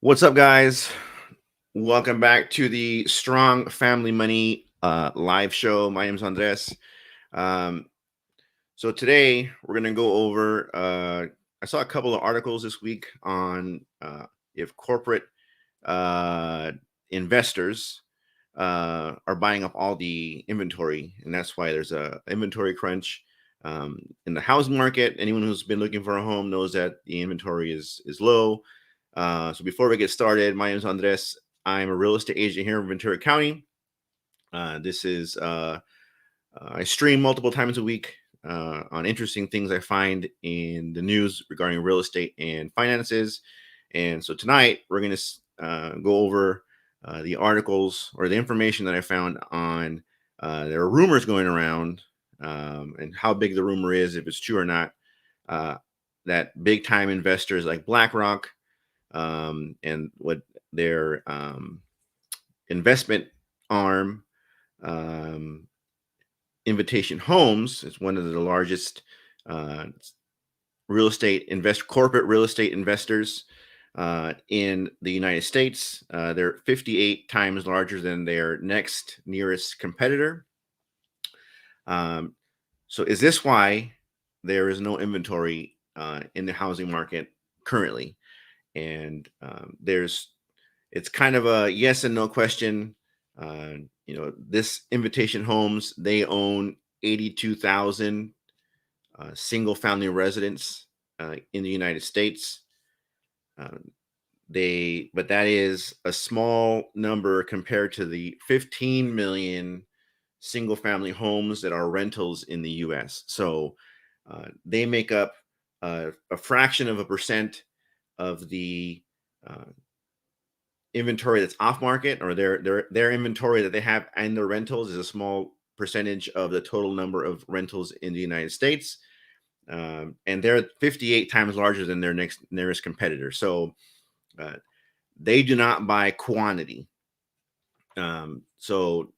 What's up, guys? Welcome back to the Strong Family Money live show. My name is Andres. Um, so today we're going to go over. I saw a couple of articles this week on if corporate uh, investors are buying up all the inventory, and that's why there's a inventory crunch in the housing market. Anyone who's been looking for a home knows that the inventory is low. So before we get started, my name is Andres. I'm a real estate agent here in Ventura County. This is I stream multiple times a week on interesting things I find in the news regarding real estate and finances. And so tonight we're going to go over the articles or the information that I found on there are rumors going around and how big the rumor is, if it's true or not, uh, that big time investors like BlackRock and what their investment arm, um, Invitation Homes, is one of the largest uh, corporate real estate investors in the United States. They're 58 times larger than their next nearest competitor. Um, so, is this why there is no inventory in the housing market currently? And it's kind of a yes and no question. This Invitation Homes, they own 82,000 single family residents in the United States. Uh, but that is a small number compared to the 15 million single family homes that are rentals in the US. So they make up a fraction of a percent of the uh, inventory that's off market, or their inventory that they have and their rentals is a small percentage of the total number of rentals in the United States. And they're 58 times larger than their nearest competitor. So uh, they do not buy quantity. So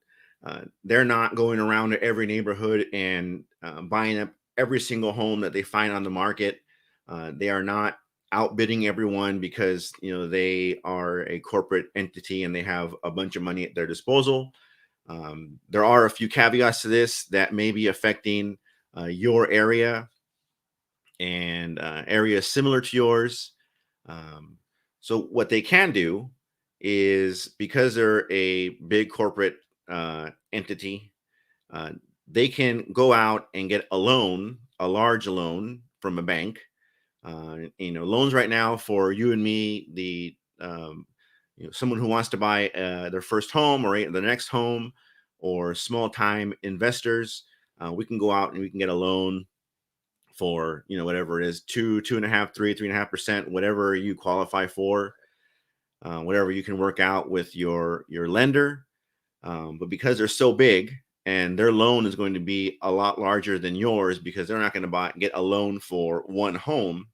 they're not going around to every neighborhood and buying up every single home that they find on the market. They are not outbidding everyone because they are a corporate entity and they have a bunch of money at their disposal. There are a few caveats to this that may be affecting your area and areas similar to yours. Um, so what they can do is, because they're a big corporate entity, uh, they can go out and get a loan, a large loan from a bank. Loans right now for you and me, someone who wants to buy their first home or the next home, or small time investors, we can go out and we can get a loan for whatever it is, 2.5, 3.5%, whatever you qualify for, whatever you can work out with your lender. But because they're so big and their loan is going to be a lot larger than yours, because they're not going to get a loan for one home,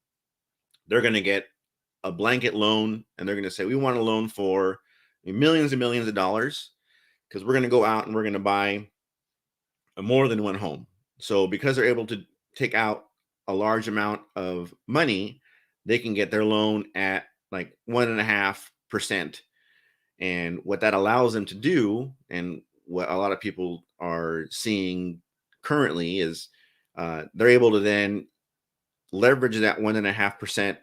they're going to get a blanket loan, and they're going to say, we want a loan for millions and millions of dollars, because we're going to go out and we're going to buy more than one home. So because they're able to take out a large amount of money, they can get their loan at like 1.5%. And what that allows them to do, and what a lot of people are seeing currently, is they're able to then leverage that 1.5%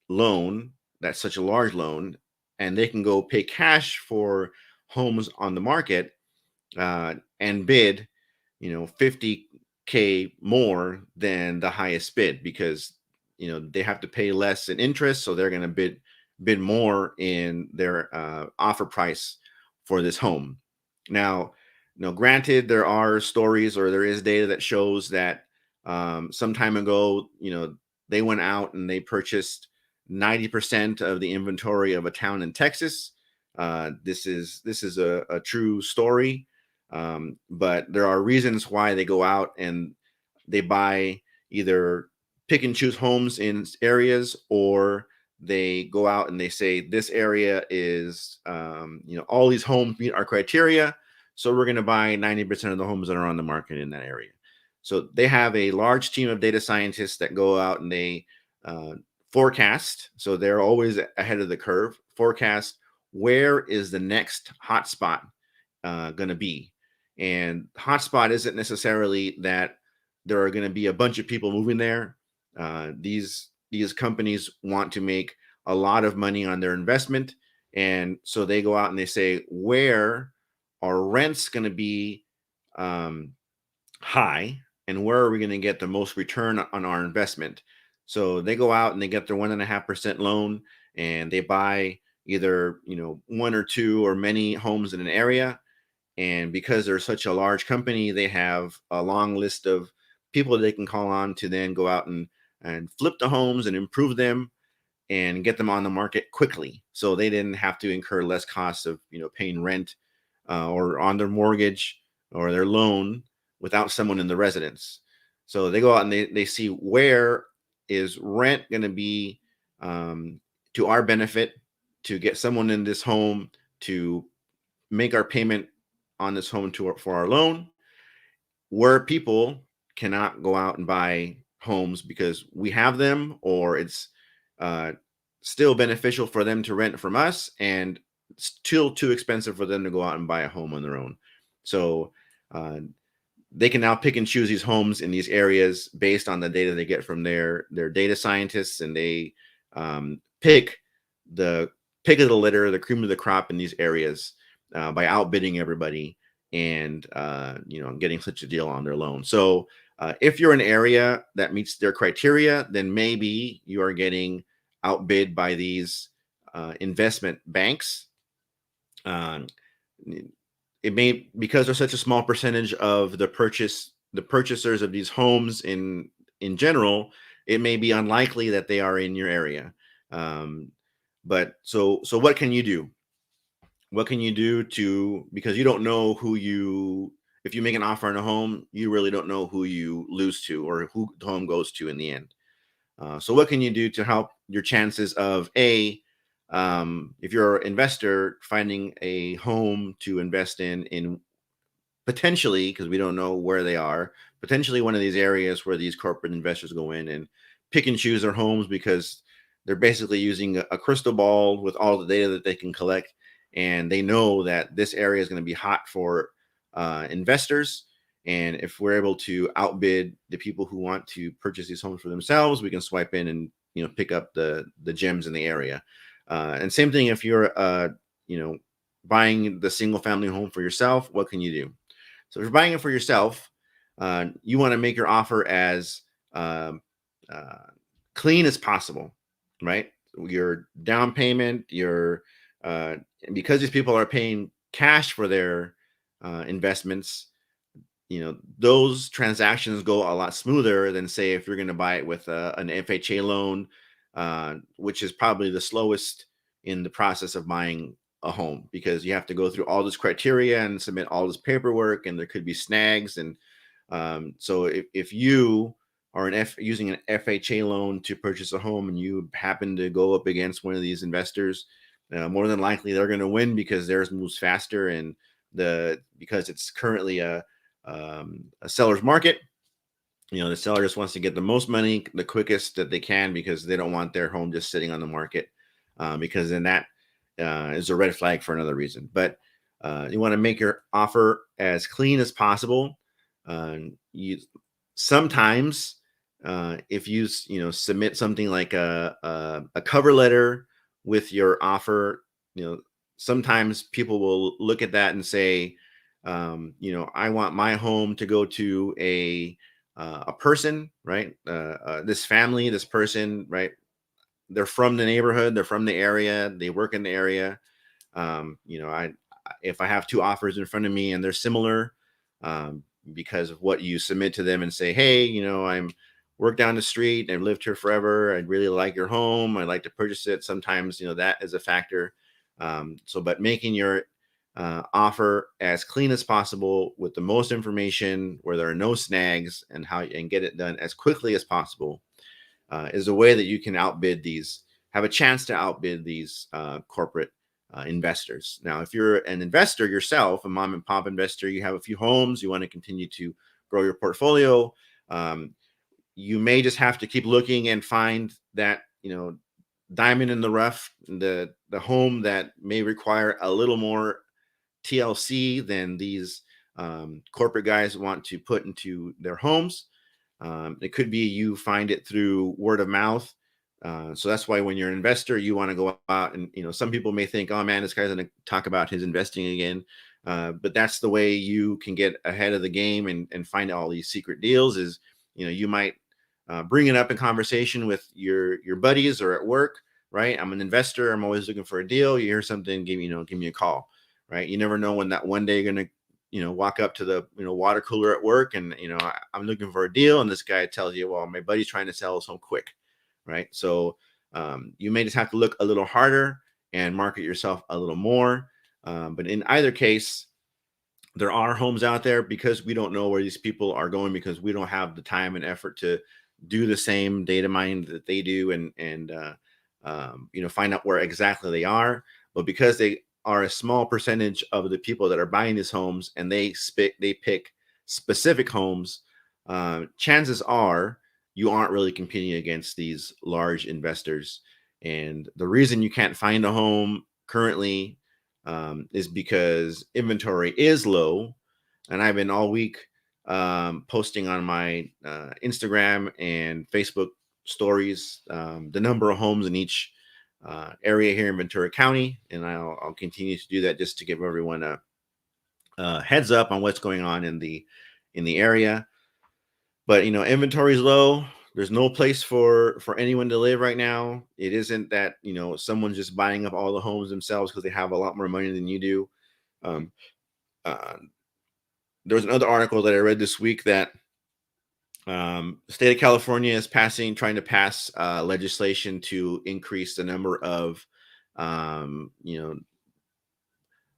loan, that's such a large loan, and they can go pay cash for homes on the market and bid 50K more than the highest bid, because they have to pay less in interest, so they're going to bid more in their offer price for this home. Now, granted, there are stories, or there is data that shows that some time ago, they went out and they purchased 90% of the inventory of a town in Texas. This is a true story. But there are reasons why they go out and they buy, either pick and choose homes in areas, or they go out and they say, this area is, all these homes meet our criteria, so we're going to buy 90% of the homes that are on the market in that area. So they have a large team of data scientists that go out and they forecast. So they're always ahead of the curve. Forecast where is the next hotspot going to be, and hotspot isn't necessarily that there are going to be a bunch of people moving there. These companies want to make a lot of money on their investment, and so they go out and they say where are rents going to be um, high, and where are we going to get the most return on our investment. So they go out and they get their 1.5% loan, and they buy either one or two or many homes in an area. And because they're such a large company, they have a long list of people they can call on to then go out and flip the homes and improve them and get them on the market quickly. So they didn't have to incur less costs of paying rent or on their mortgage or their loan without someone in the residence. So they go out and they see where is rent going to be to our benefit, to get someone in this home to make our payment on this home for our loan, where people cannot go out and buy homes because we have them, or it's uh, still beneficial for them to rent from us and still too expensive for them to go out and buy a home on their own. So they can now pick and choose these homes in these areas based on the data they get from their data scientists, and they pick the pick of the litter, the cream of the crop in these areas by outbidding everybody and getting such a deal on their loan. So if you're an area that meets their criteria, then maybe you are getting outbid by these investment banks. It may, because they're such a small percentage of the purchasers of these homes in general, it may be unlikely that they are in your area. But so what can you do? What can you do because you don't know if you make an offer on a home, you really don't know who you lose to or who the home goes to in the end. So what can you do to help your chances of if you're an investor finding a home to invest in potentially, because we don't know where they are, potentially one of these areas where these corporate investors go in and pick and choose their homes because they're basically using a crystal ball with all the data that they can collect, and they know that this area is going to be hot for investors. And if we're able to outbid the people who want to purchase these homes for themselves, we can swipe in and pick up the gems in the area. And same thing if you're buying the single family home for yourself. What can you do? So if you're buying it for yourself, you want to make your offer as clean as possible, right? Your down payment, because these people are paying cash for their investments, those transactions go a lot smoother than, say, if you're going to buy it with an FHA loan, which is probably the slowest in the process of buying a home, because you have to go through all this criteria and submit all this paperwork, and there could be snags. And so if you are using an FHA loan to purchase a home and you happen to go up against one of these investors, more than likely they're going to win because theirs moves faster, and because it's currently a seller's market. The seller just wants to get the most money the quickest that they can because they don't want their home just sitting on the market, because then that is a red flag for another reason. But you want to make your offer as clean as possible. You sometimes if you submit something like a cover letter with your offer, sometimes people will look at that and say, I want my home to go to a person, right? This family, this person, right? They're from the neighborhood, they're from the area, they work in the area. If I have two offers in front of me and they're similar, because of what you submit to them and say, hey, I'm work down the street and I've lived here forever. I'd really like your home. I'd like to purchase it. Sometimes, that is a factor. But making your offer as clean as possible with the most information, where there are no snags, and get it done as quickly as possible is a way that you can have a chance to outbid these corporate investors. Now, if you're an investor yourself, a mom and pop investor, you have a few homes, you want to continue to grow your portfolio, you may just have to keep looking and find that diamond in the rough, the home that may require a little more TLC than these corporate guys want to put into their homes. It could be you find it through word of mouth. So that's why when you're an investor, you want to go out and, some people may think, oh man, this guy's going to talk about his investing again. But that's the way you can get ahead of the game and find all these secret deals is, you might bring it up in conversation with your buddies or at work, right? I'm an investor. I'm always looking for a deal. You hear something, give me a call, right? You never know when that one day you're going to, walk up to the, water cooler at work and, I'm looking for a deal. And this guy tells you, well, my buddy's trying to sell us home quick, right? So you may just have to look a little harder and market yourself a little more. But in either case, there are homes out there because we don't know where these people are going because we don't have the time and effort to do the same data mining that they do and find out where exactly they are. But because they are a small percentage of the people that are buying these homes and they pick specific homes, chances are you aren't really competing against these large investors. And the reason you can't find a home currently is because inventory is low. And I've been all week posting on my Instagram and Facebook stories the number of homes in each area here in Ventura County, and I'll continue to do that just to give everyone a heads up on what's going on in the area. But inventory is low. There's no place for anyone to live right now. It isn't that someone's just buying up all the homes themselves because they have a lot more money than you do. There was another article that I read this week that the state of California is trying to pass legislation to increase the number of,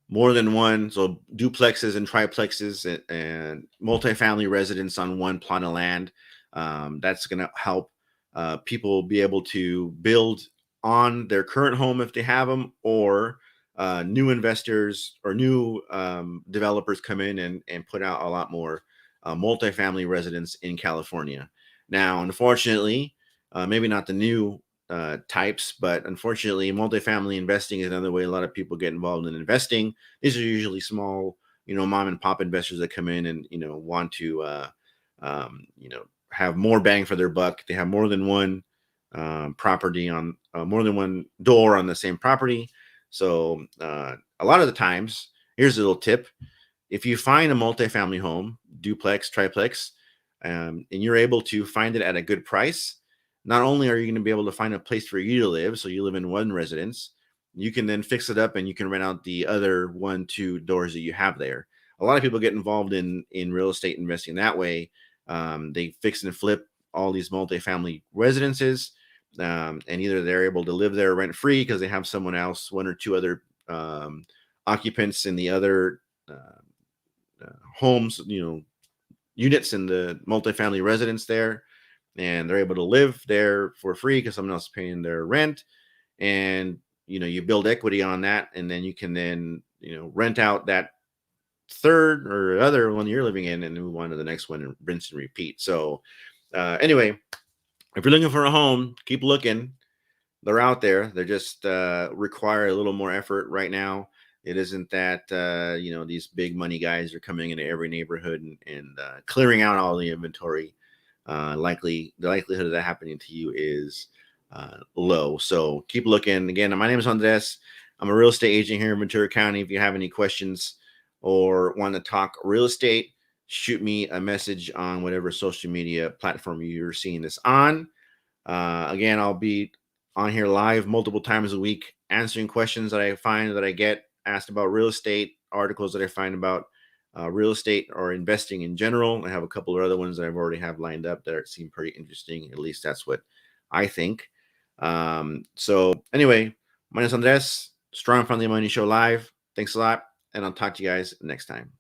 more than one, so duplexes and triplexes and multifamily residents on one plot of land. That's going to help people be able to build on their current home if they have them, or new investors or new developers come in and put out a lot more multifamily residents in California. Now, unfortunately, maybe not the new types, but unfortunately, multifamily investing is another way a lot of people get involved in investing. These are usually small, mom and pop investors that come in and want to, have more bang for their buck. They have more than one property on more than one door on the same property. So a lot of the times, here's a little tip: if you find a multifamily home, duplex, triplex, and you're able to find it at a good price, not only are you going to be able to find a place for you to live, so you live in one residence, you can then fix it up and you can rent out the other 1-2 doors that you have there. A lot of people get involved in real estate investing that way. They fix and flip all these multifamily residences, and either they're able to live there rent free because they have someone else, 1 or 2 other occupants in the other homes, units in the multifamily residence there, and they're able to live there for free because someone else is paying their rent. And you build equity on that, and then you can then rent out that third or other one you're living in and move on to the next one and rinse and repeat. So anyway, if you're looking for a home, keep looking. They're out there. They just require a little more effort right now. It isn't that these big money guys are coming into every neighborhood and clearing out all the inventory. The likelihood of that happening to you is low. So keep looking. Again, my name is Andres. I'm a real estate agent here in Ventura County. If you have any questions or want to talk real estate, shoot me a message on whatever social media platform you're seeing this on. Again, I'll be on here live multiple times a week, answering questions that I find that I get asked about real estate, articles that I find about real estate or investing in general. I have a couple of other ones that I've already have lined up that seem pretty interesting. At least that's what I think. So anyway, my name is Andres, Strong Family Money Show live. Thanks a lot, and I'll talk to you guys next time.